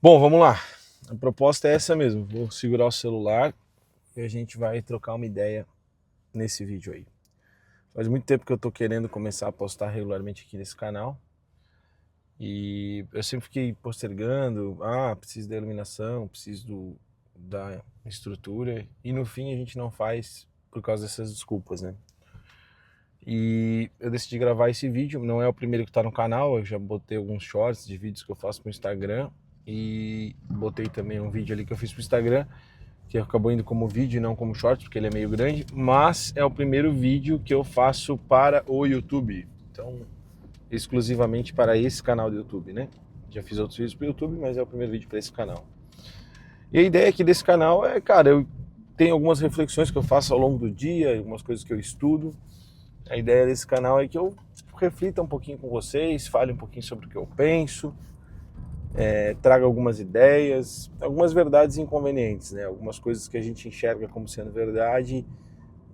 Bom, vamos lá. A proposta é essa mesmo. Vou segurar o celular e a gente vai trocar uma ideia nesse vídeo aí. Faz muito tempo que eu tô querendo começar a postar regularmente aqui nesse canal. E eu sempre fiquei postergando. Preciso da iluminação, preciso da estrutura. E no fim a gente não faz por causa dessas desculpas, né? E eu decidi gravar esse vídeo. Não é o primeiro que tá no canal. Eu já botei alguns shorts de vídeos que eu faço pro Instagram. E botei também um vídeo ali que eu fiz pro Instagram, que acabou indo como vídeo e não como short, porque ele é meio grande, mas é o primeiro vídeo que eu faço para o YouTube, então exclusivamente para esse canal do YouTube, né? Já fiz outros vídeos para o YouTube, mas é o primeiro vídeo para esse canal. E a ideia aqui desse canal é, cara, eu tenho algumas reflexões que eu faço ao longo do dia, algumas coisas que eu estudo. A ideia desse canal é que eu reflita um pouquinho com vocês, fale um pouquinho sobre o que eu penso, traga algumas ideias, algumas verdades inconvenientes, né? Algumas coisas que a gente enxerga como sendo verdade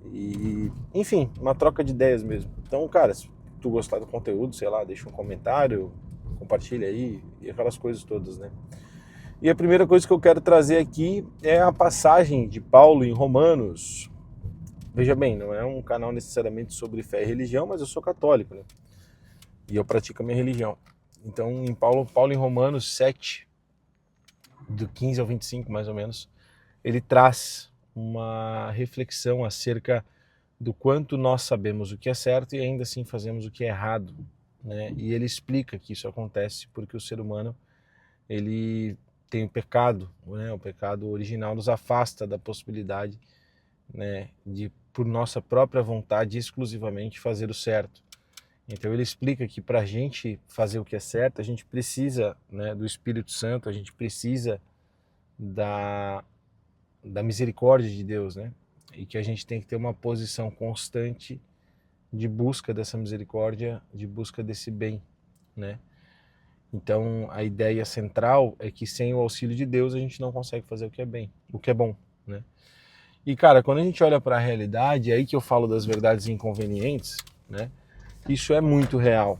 e, enfim, uma troca de ideias mesmo. Então, cara, se tu gostar do conteúdo, sei lá, deixa um comentário, compartilha aí e aquelas coisas todas, né? E a primeira coisa que eu quero trazer aqui é a passagem de Paulo em Romanos. Veja bem, não é um canal necessariamente sobre fé e religião, mas eu sou católico, né? E eu pratico a minha religião. Então, em Paulo em Romanos 7, do 15 ao 25, mais ou menos, ele traz uma reflexão acerca do quanto nós sabemos o que é certo e ainda assim fazemos o que é errado, né? E ele explica que isso acontece porque o ser humano, ele tem o pecado, né? O pecado original nos afasta da possibilidade, né, de, por nossa própria vontade, exclusivamente fazer o certo. Então ele explica que para a gente fazer o que é certo, a gente precisa, né, do Espírito Santo, a gente precisa da misericórdia de Deus, né? E que a gente tem que ter uma posição constante de busca dessa misericórdia, de busca desse bem, né? Então a ideia central é que sem o auxílio de Deus a gente não consegue fazer o que é bem, o que é bom, né? E cara, quando a gente olha para a realidade, é aí que eu falo das verdades inconvenientes, né? Isso é muito real,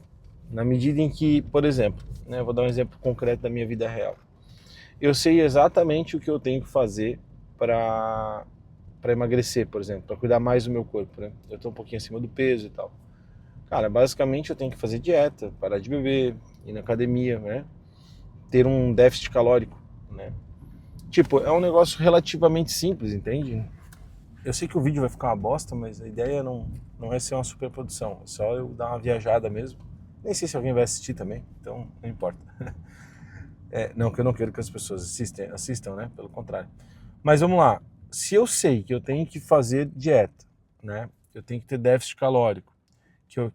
na medida em que, por exemplo, né, vou dar um exemplo concreto da minha vida real. Eu sei exatamente o que eu tenho que fazer para emagrecer, por exemplo, para cuidar mais do meu corpo, né? Eu tô um pouquinho acima do peso e tal. Cara, basicamente eu tenho que fazer dieta, parar de beber, ir na academia, né? Ter um déficit calórico, né? Tipo, é um negócio relativamente simples, entende? Eu sei que o vídeo vai ficar uma bosta, mas a ideia não é ser uma superprodução. É só eu dar uma viajada mesmo. Nem sei se alguém vai assistir também, então não importa. Não que eu não quero que as pessoas assistam, né? Pelo contrário. Mas vamos lá. Se eu sei que eu tenho que fazer dieta, né? Que eu tenho que ter déficit calórico,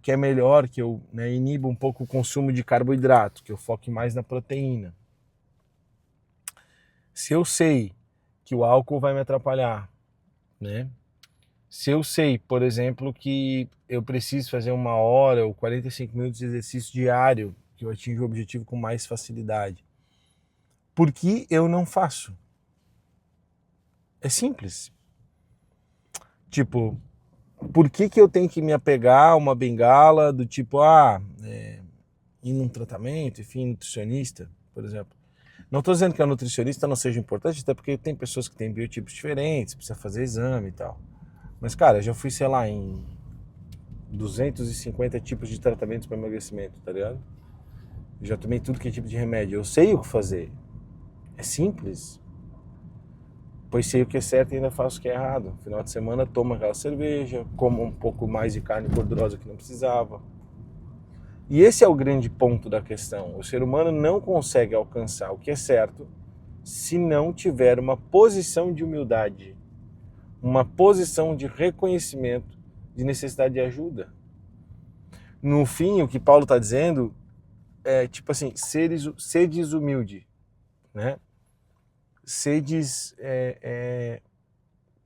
que é melhor que eu, né, iniba um pouco o consumo de carboidrato, que eu foque mais na proteína. Se eu sei que o álcool vai me atrapalhar, né? Se eu sei, por exemplo, que eu preciso fazer 1 hora ou 45 minutos de exercício diário, que eu atinjo o objetivo com mais facilidade, por que eu não faço? É simples. Tipo, por que eu tenho que me apegar a uma bengala do tipo, ir num tratamento, enfim, nutricionista, por exemplo? Não estou dizendo que a nutricionista não seja importante, até porque tem pessoas que têm biotipos diferentes, precisa fazer exame e tal. Mas, cara, eu já fui, sei lá, em 250 tipos de tratamentos para emagrecimento, tá ligado? Eu já tomei tudo que é tipo de remédio. Eu sei o que fazer. É simples. Pois sei o que é certo e ainda faço o que é errado. No final de semana tomo aquela cerveja, como um pouco mais de carne gordurosa que não precisava. E esse é o grande ponto da questão. O ser humano não consegue alcançar o que é certo se não tiver uma posição de humildade, uma posição de reconhecimento de necessidade de ajuda. No fim, o que Paulo está dizendo é tipo assim, sedes humilde, né? Sedes,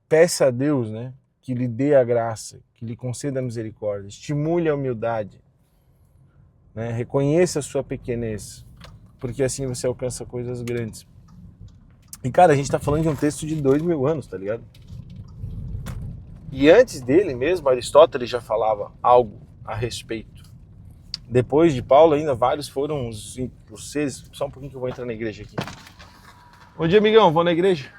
peça a Deus, né, que lhe dê a graça, que lhe conceda a misericórdia, estimule a humildade, né? Reconheça a sua pequenez, porque assim você alcança coisas grandes. E cara, a gente tá falando de um texto de 2000 anos, tá ligado? E antes dele mesmo, Aristóteles já falava algo a respeito depois de Paulo ainda vários foram os seres. Só um pouquinho que eu vou entrar na igreja aqui. Bom dia, amigão, vou na igreja.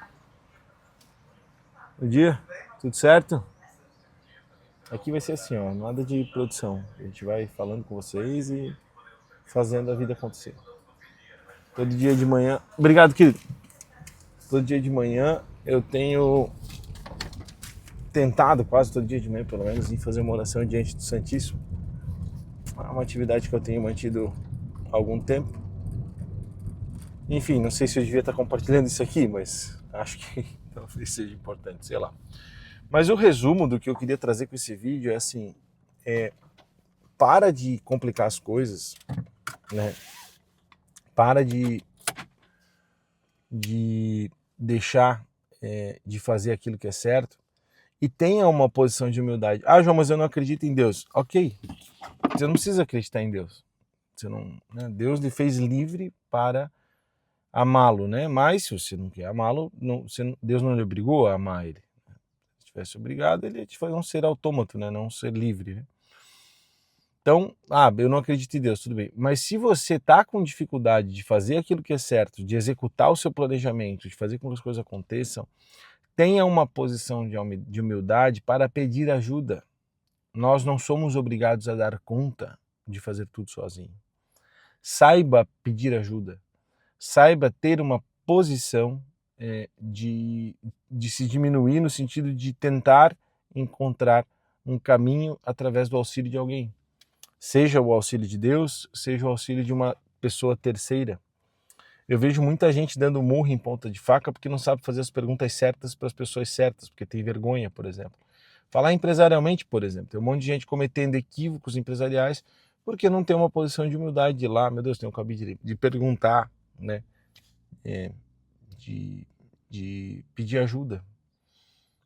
Bom dia, tudo certo? Aqui vai ser assim, ó, nada de produção. A gente vai falando com vocês e fazendo a vida acontecer. Todo dia de manhã... Obrigado, querido. Todo dia de manhã eu tenho tentado, quase todo dia de manhã pelo menos, ir fazer uma oração diante do Santíssimo. É uma atividade que eu tenho mantido há algum tempo. Enfim, não sei se eu devia estar compartilhando isso aqui, mas acho que talvez seja importante, sei lá. Mas o resumo do que eu queria trazer com esse vídeo é assim, para de complicar as coisas, né? Para de deixar de fazer aquilo que é certo e tenha uma posição de humildade. Ah, João, mas eu não acredito em Deus. Ok, você não precisa acreditar em Deus. Você não, né? Deus lhe fez livre para amá-lo, né? Mas se você não quer amá-lo, Deus não lhe obrigou a amar ele. Se tivesse obrigado, ele ia te fazer um ser autômato, né? Não um ser livre, né? Então, eu não acredito em Deus, tudo bem. Mas se você está com dificuldade de fazer aquilo que é certo, de executar o seu planejamento, de fazer com que as coisas aconteçam, tenha uma posição de humildade para pedir ajuda. Nós não somos obrigados a dar conta de fazer tudo sozinho. Saiba pedir ajuda. Saiba ter uma posição de se diminuir no sentido de tentar encontrar um caminho através do auxílio de alguém. Seja o auxílio de Deus, seja o auxílio de uma pessoa terceira. Eu vejo muita gente dando murro em ponta de faca porque não sabe fazer as perguntas certas para as pessoas certas, porque tem vergonha, por exemplo. Falar empresarialmente, por exemplo, tem um monte de gente cometendo equívocos empresariais porque não tem uma posição de humildade de ir lá, meu Deus, tenho cabide de perguntar, né? De pedir ajuda.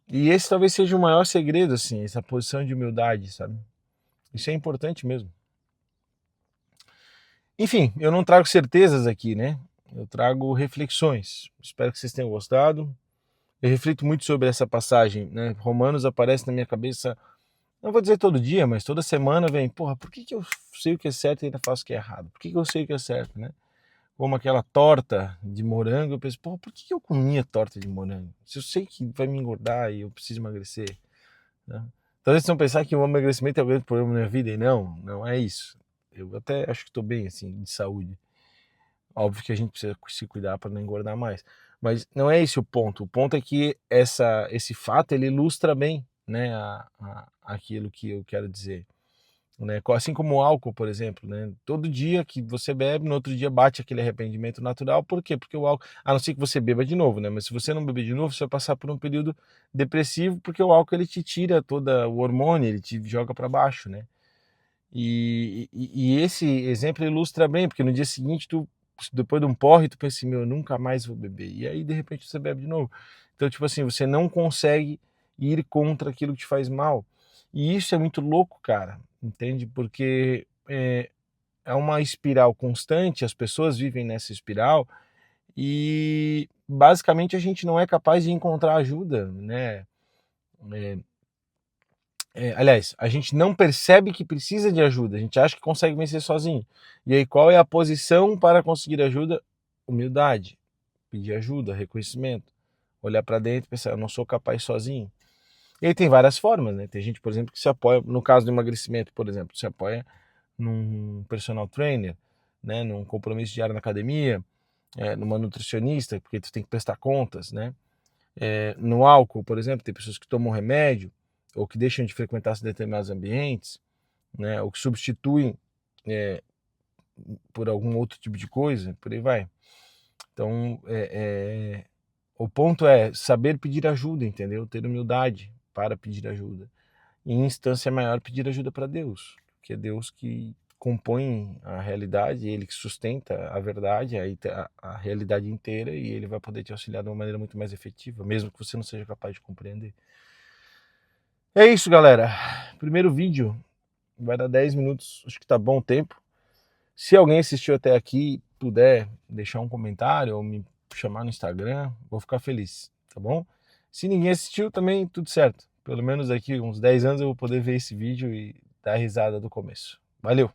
E esse talvez seja o maior segredo, assim, essa posição de humildade, sabe? Isso é importante mesmo. Enfim, eu não trago certezas aqui, né? Eu trago reflexões. Espero que vocês tenham gostado. Eu reflito muito sobre essa passagem, né? Romanos aparece na minha cabeça, não vou dizer todo dia, mas toda semana vem, porra, por que eu sei o que é certo e ainda faço o que é errado? Por que eu sei o que é certo, né? Como aquela torta de morango, eu penso, porra, por que eu comia torta de morango? Se eu sei que vai me engordar e eu preciso emagrecer, né? Talvez vocês vão pensar que o emagrecimento é o grande problema na minha vida, e não é isso. Eu até acho que estou bem, assim, de saúde. Óbvio que a gente precisa se cuidar para não engordar mais. Mas não é esse o ponto. O ponto é que esse fato, ele ilustra bem, né, aquilo que eu quero dizer. Né? Assim como o álcool, por exemplo, né? Todo dia que você bebe, no outro dia bate aquele arrependimento natural. Por quê? Porque o álcool, a não ser que você beba de novo, né? Mas se você não beber de novo, você vai passar por um período depressivo, porque o álcool ele te tira todo o hormônio, ele te joga para baixo, né? E esse exemplo ilustra bem, porque no dia seguinte, depois de um porre, tu pensa assim, eu nunca mais vou beber. E aí, de repente, você bebe de novo. Então, tipo assim, você não consegue ir contra aquilo que te faz mal. E isso é muito louco, cara, entende? Porque é uma espiral constante, as pessoas vivem nessa espiral e basicamente a gente não é capaz de encontrar ajuda, né? Aliás, a gente não percebe que precisa de ajuda, a gente acha que consegue vencer sozinho. E aí, qual é a posição para conseguir ajuda? Humildade, pedir ajuda, reconhecimento, olhar para dentro e pensar, eu não sou capaz sozinho. E aí tem várias formas, né? Tem gente, por exemplo, que se apoia, no caso do emagrecimento, por exemplo, se apoia num personal trainer, né? Num compromisso diário na academia, numa nutricionista, porque tu tem que prestar contas, né? No álcool, por exemplo, tem pessoas que tomam remédio ou que deixam de frequentar determinados ambientes, né? Ou que substituem por algum outro tipo de coisa, por aí vai. Então, o ponto é saber pedir ajuda, entendeu? Ter humildade para pedir ajuda. E em instância maior, pedir ajuda para Deus, que é Deus que compõe a realidade, ele que sustenta a verdade, a realidade inteira, e ele vai poder te auxiliar de uma maneira muito mais efetiva, mesmo que você não seja capaz de compreender. É isso, galera. Primeiro vídeo, vai dar 10 minutos, acho que tá bom o tempo. Se alguém assistiu até aqui, puder deixar um comentário ou me chamar no Instagram, vou ficar feliz, tá bom? Se ninguém assistiu também, tudo certo. Pelo menos daqui uns 10 anos eu vou poder ver esse vídeo e dar risada do começo. Valeu!